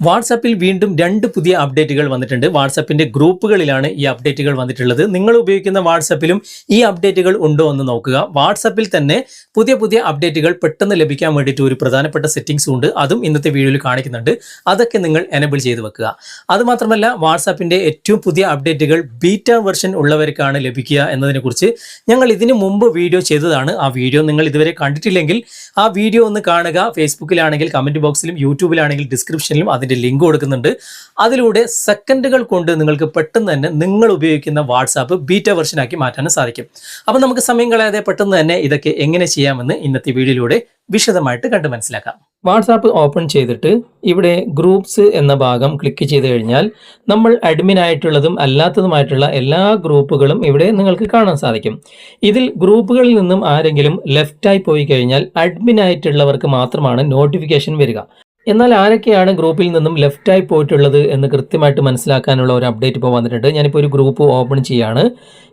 വാട്സാപ്പിൽ വീണ്ടും 2 പുതിയ അപ്ഡേറ്റുകൾ വന്നിട്ടുണ്ട്. വാട്സാപ്പിന്റെ ഗ്രൂപ്പുകളിലാണ് ഈ അപ്ഡേറ്റുകൾ വന്നിട്ടുള്ളത്. നിങ്ങൾ ഉപയോഗിക്കുന്ന വാട്സാപ്പിലും ഈ അപ്ഡേറ്റുകൾ ഉണ്ടോ എന്ന് നോക്കുക. വാട്സാപ്പിൽ തന്നെ പുതിയ അപ്ഡേറ്റുകൾ പെട്ടെന്ന് ലഭിക്കാൻ വേണ്ടിയിട്ട് ഒരു പ്രധാനപ്പെട്ട സെറ്റിംഗ്സ് ഉണ്ട്. അതും ഇന്നത്തെ വീഡിയോയിൽ കാണിക്കുന്നുണ്ട്. അതൊക്കെ നിങ്ങൾ എനേബിൾ ചെയ്ത് വെക്കുക. അതുമാത്രമല്ല വാട്സാപ്പിന്റെ ഏറ്റവും പുതിയ അപ്ഡേറ്റുകൾ ബീറ്റ വെർഷൻ ഉള്ളവർക്കാണ് ലഭിക്കുക എന്നതിനെക്കുറിച്ച് ഞങ്ങൾ ഇതിനു മുമ്പ് വീഡിയോ ചെയ്തതാണ്. ആ വീഡിയോ നിങ്ങൾ ഇതുവരെ കണ്ടിട്ടില്ലെങ്കിൽ ആ വീഡിയോ ഒന്ന് കാണുക. ഫേസ്ബുക്കിലാണെങ്കിൽ കമന്റ് ബോക്സിലും യൂട്യൂബിലാണെങ്കിൽ ഡിസ്ക്രിപ്ഷനിലും അതിന്റെ ലിങ്ക് കൊടുക്കുന്നുണ്ട്. അതിലൂടെ സെക്കൻഡുകൾ കൊണ്ട് നിങ്ങൾക്ക് പെട്ടെന്ന് തന്നെ നിങ്ങൾ ഉപയോഗിക്കുന്ന വാട്സാപ്പ് ബീറ്റ വെർഷനാക്കി മാറ്റാനും സാധിക്കും. അപ്പോൾ നമുക്ക് സമയം കളയാതെ പെട്ടെന്ന് തന്നെ ഇതൊക്കെ എങ്ങനെ ചെയ്യാമെന്ന് ഇന്നത്തെ വീഡിയോയിലൂടെ വിശദമായിട്ട് കണ്ട് മനസ്സിലാക്കാം. വാട്സാപ്പ് ഓപ്പൺ ചെയ്തിട്ട് ഇവിടെ ഗ്രൂപ്പ്സ് എന്ന ഭാഗം ക്ലിക്ക് ചെയ്ത് കഴിഞ്ഞാൽ നമ്മൾ അഡ്മിൻ ആയിട്ടുള്ളതും അല്ലാത്തതുമായിട്ടുള്ള എല്ലാ ഗ്രൂപ്പുകളും ഇവിടെ നിങ്ങൾക്ക് കാണാൻ സാധിക്കും. ഇതിൽ ഗ്രൂപ്പുകളിൽ നിന്നും ആരെങ്കിലും ലെഫ്റ്റായി പോയി കഴിഞ്ഞാൽ അഡ്മിൻ ആയിട്ടുള്ളവർക്ക് മാത്രമാണ് നോട്ടിഫിക്കേഷൻ വരിക. എന്നാൽ ആരൊക്കെയാണ് ഗ്രൂപ്പിൽ നിന്നും ലെഫ്റ്റായി പോയിട്ടുള്ളത് എന്ന് കൃത്യമായിട്ട് മനസ്സിലാക്കാനുള്ള ഒരു അപ്ഡേറ്റ് ഇപ്പോൾ വന്നിട്ടുണ്ട്. ഞാനിപ്പോൾ ഒരു ഗ്രൂപ്പ് ഓപ്പൺ ചെയ്യാണ്.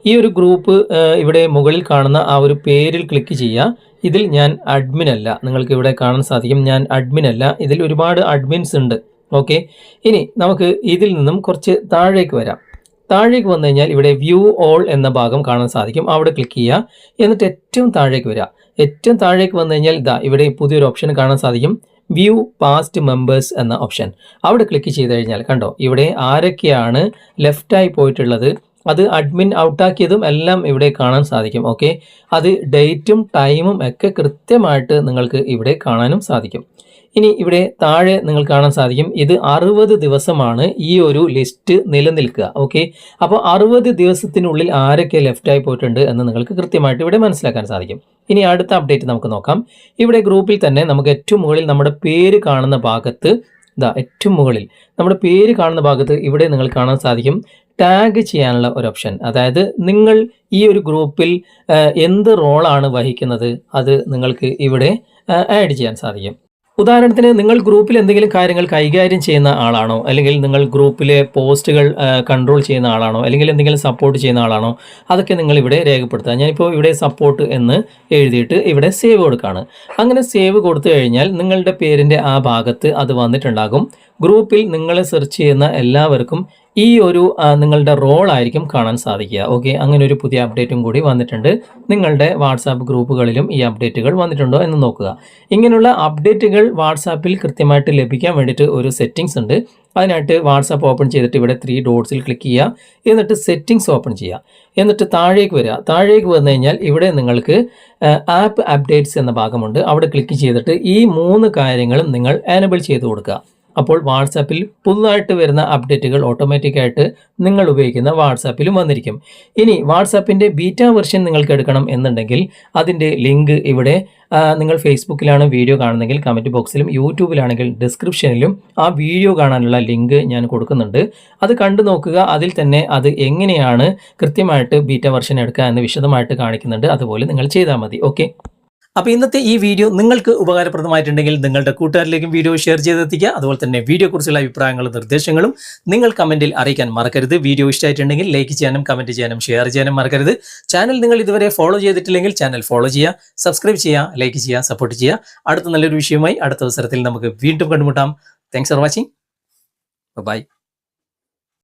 ഈ ഒരു ഗ്രൂപ്പ് ഇവിടെ മുകളിൽ കാണുന്ന ആ ഒരു പേരിൽ ക്ലിക്ക് ചെയ്യുക. ഇതിൽ ഞാൻ അഡ്മിൻ അല്ല, നിങ്ങൾക്ക് ഇവിടെ കാണാൻ സാധിക്കും ഞാൻ അഡ്മിൻ അല്ല. ഇതിൽ ഒരുപാട് അഡ്മിൻസ് ഉണ്ട്. ഓക്കെ, ഇനി നമുക്ക് ഇതിൽ നിന്നും കുറച്ച് താഴേക്ക് വരാം. താഴേക്ക് വന്നു കഴിഞ്ഞാൽ ഇവിടെ വ്യൂ ഓൾ എന്ന ഭാഗം കാണാൻ സാധിക്കും. അവിടെ ക്ലിക്ക് ചെയ്യുക. എന്നിട്ട് ഏറ്റവും താഴേക്ക് വരിക. ഏറ്റവും താഴേക്ക് വന്നു കഴിഞ്ഞാൽ ഇതാ ഇവിടെ പുതിയൊരു ഓപ്ഷൻ കാണാൻ സാധിക്കും, വ്യൂ പാസ്റ്റ് മെമ്പേഴ്സ് എന്ന ഓപ്ഷൻ. അവിടെ ക്ലിക്ക് ചെയ്ത് കഴിഞ്ഞാൽ കണ്ടോ ഇവിടെ ആരൊക്കെയാണ് ലെഫ്റ്റായി പോയിട്ടുള്ളത്, അത് അഡ്മിൻ ഔട്ടാക്കിയതും എല്ലാം ഇവിടെ കാണാൻ സാധിക്കും. ഓക്കെ, അത് ഡേറ്റും ടൈമും ഒക്കെ കൃത്യമായിട്ട് നിങ്ങൾക്ക് ഇവിടെ കാണാനും സാധിക്കും. ഇനി ഇവിടെ താഴെ നിങ്ങൾ കാണാൻ സാധിക്കും ഇത് 60 ദിവസമാണ് ഈ ഒരു ലിസ്റ്റ് നിലനിൽക്കുക. ഓക്കെ, അപ്പോൾ 60 ദിവസത്തിനുള്ളിൽ ആരൊക്കെ ലെഫ്റ്റായി പോയിട്ടുണ്ട് എന്ന് നിങ്ങൾക്ക് കൃത്യമായിട്ട് ഇവിടെ മനസ്സിലാക്കാൻ സാധിക്കും. ഇനി അടുത്ത അപ്ഡേറ്റ് നമുക്ക് നോക്കാം. ഇവിടെ ഗ്രൂപ്പിൽ തന്നെ നമുക്ക് ഏറ്റവും മുകളിൽ നമ്മുടെ പേര് കാണുന്ന ഭാഗത്ത് ഏറ്റവും മുകളിൽ നമ്മുടെ പേര് കാണുന്ന ഭാഗത്ത് ഇവിടെ നിങ്ങൾ കാണാൻ സാധിക്കും ടാഗ് ചെയ്യാനുള്ള ഒരു ഓപ്ഷൻ. അതായത് നിങ്ങൾ ഈ ഒരു ഗ്രൂപ്പിൽ എന്ത് റോളാണ് വഹിക്കുന്നത് അത് നിങ്ങൾക്ക് ഇവിടെ ആഡ് ചെയ്യാൻ സാധിക്കും. ഉദാഹരണത്തിന് നിങ്ങൾ ഗ്രൂപ്പിൽ എന്തെങ്കിലും കാര്യങ്ങൾ കൈകാര്യം ചെയ്യുന്ന ആളാണോ, അല്ലെങ്കിൽ നിങ്ങൾ ഗ്രൂപ്പിലെ പോസ്റ്റുകൾ കൺട്രോൾ ചെയ്യുന്ന ആളാണോ, അല്ലെങ്കിൽ എന്തെങ്കിലും സപ്പോർട്ട് ചെയ്യുന്ന ആളാണോ, അതൊക്കെ നിങ്ങൾ ഇവിടെ രേഖപ്പെടുത്തുക. ഞാനിപ്പോൾ ഇവിടെ സപ്പോർട്ട് എന്ന് എഴുതിയിട്ട് ഇവിടെ സേവ് കൊടുക്കുകയാണ്. അങ്ങനെ സേവ് കൊടുത്തു കഴിഞ്ഞാൽ നിങ്ങളുടെ പേരിൻ്റെ ആ ഭാഗത്ത് അത് വന്നിട്ടുണ്ടാകും. ഗ്രൂപ്പിൽ നിങ്ങളെ സെർച്ച് ചെയ്യുന്ന എല്ലാവർക്കും ഈ ഒരു നിങ്ങളുടെ റോൾ ആയിരിക്കും കാണാൻ സാധിക്കുക. ഓക്കെ, അങ്ങനെ ഒരു പുതിയ അപ്ഡേറ്റും കൂടി വന്നിട്ടുണ്ട്. നിങ്ങളുടെ വാട്സാപ്പ് ഗ്രൂപ്പുകളിലും ഈ അപ്ഡേറ്റുകൾ വന്നിട്ടുണ്ടോ എന്ന് നോക്കുക. ഇങ്ങനെയുള്ള അപ്ഡേറ്റുകൾ വാട്സാപ്പിൽ കൃത്യമായിട്ട് ലഭിക്കാൻ വേണ്ടിയിട്ട് ഒരു സെറ്റിംഗ്സ് ഉണ്ട്. അതിനായിട്ട് വാട്സാപ്പ് ഓപ്പൺ ചെയ്തിട്ട് ഇവിടെ 3 ഡോട്ട്സിൽ ക്ലിക്ക് ചെയ്യുക. എന്നിട്ട് സെറ്റിംഗ്സ് ഓപ്പൺ ചെയ്യുക. എന്നിട്ട് താഴേക്ക് വരിക. താഴേക്ക് വന്നു കഴിഞ്ഞാൽ ഇവിടെ നിങ്ങൾക്ക് ആപ്പ് അപ്ഡേറ്റ്സ് എന്ന ഭാഗമുണ്ട്. അവിടെ ക്ലിക്ക് ചെയ്തിട്ട് ഈ 3 കാര്യങ്ങളും നിങ്ങൾ എനേബിൾ ചെയ്ത് കൊടുക്കുക. അപ്പോൾ വാട്സാപ്പിൽ പുതുതായിട്ട് വരുന്ന അപ്ഡേറ്റുകൾ ഓട്ടോമാറ്റിക്കായിട്ട് നിങ്ങൾ ഉപയോഗിക്കുന്ന വാട്സാപ്പിലും വന്നിരിക്കും. ഇനി വാട്സാപ്പിൻ്റെ ബീറ്റ വെർഷൻ നിങ്ങൾക്ക് എടുക്കണം എന്നുണ്ടെങ്കിൽ അതിൻ്റെ ലിങ്ക് ഇവിടെ നിങ്ങൾ ഫേസ്ബുക്കിലാണ് വീഡിയോ കാണുന്നതെങ്കിൽ കമൻറ്റ് ബോക്സിലും യൂട്യൂബിലാണെങ്കിൽ ഡിസ്ക്രിപ്ഷനിലും ആ വീഡിയോ കാണാനുള്ള ലിങ്ക് ഞാൻ കൊടുക്കുന്നുണ്ട്. അത് കണ്ടു നോക്കുക. അതിൽ തന്നെ അത് എങ്ങനെയാണ് കൃത്യമായിട്ട് ബീറ്റ വെർഷൻ എടുക്കുക എന്ന് വിശദമായിട്ട് കാണിക്കുന്നുണ്ട്. അതുപോലെ നിങ്ങൾ ചെയ്താൽ മതി. ഓക്കെ, അപ്പോൾ ഇന്നത്തെ ഈ വീഡിയോ നിങ്ങൾക്ക് ഉപകാരപ്രദമായിട്ടുണ്ടെങ്കിൽ നിങ്ങളുടെ കൂട്ടുകാരിലേക്കും വീഡിയോ ഷെയർ ചെയ്തെത്തിക്കുക. അതുപോലെ തന്നെ വീഡിയോയെക്കുറിച്ചുള്ള അഭിപ്രായങ്ങളും നിർദ്ദേശങ്ങളും നിങ്ങൾ കമൻറ്റിൽ അറിയിക്കാൻ മറക്കരുത്. വീഡിയോ ഇഷ്ടമായിട്ടുണ്ടെങ്കിൽ ലൈക്ക് ചെയ്യാനും കമൻറ്റ് ചെയ്യാനും ഷെയർ ചെയ്യാനും മറക്കരുത്. ചാനൽ നിങ്ങൾ ഇതുവരെ ഫോളോ ചെയ്തിട്ടില്ലെങ്കിൽ ചാനൽ ഫോളോ ചെയ്യുക, സബ്സ്ക്രൈബ് ചെയ്യുക, ലൈക്ക് ചെയ്യുക, സപ്പോർട്ട് ചെയ്യുക. അടുത്ത നല്ലൊരു വിഷയവുമായി അടുത്ത അവസരത്തിൽ നമുക്ക് വീണ്ടും കണ്ടുമുട്ടാം. Thanks for watching. ബൈ.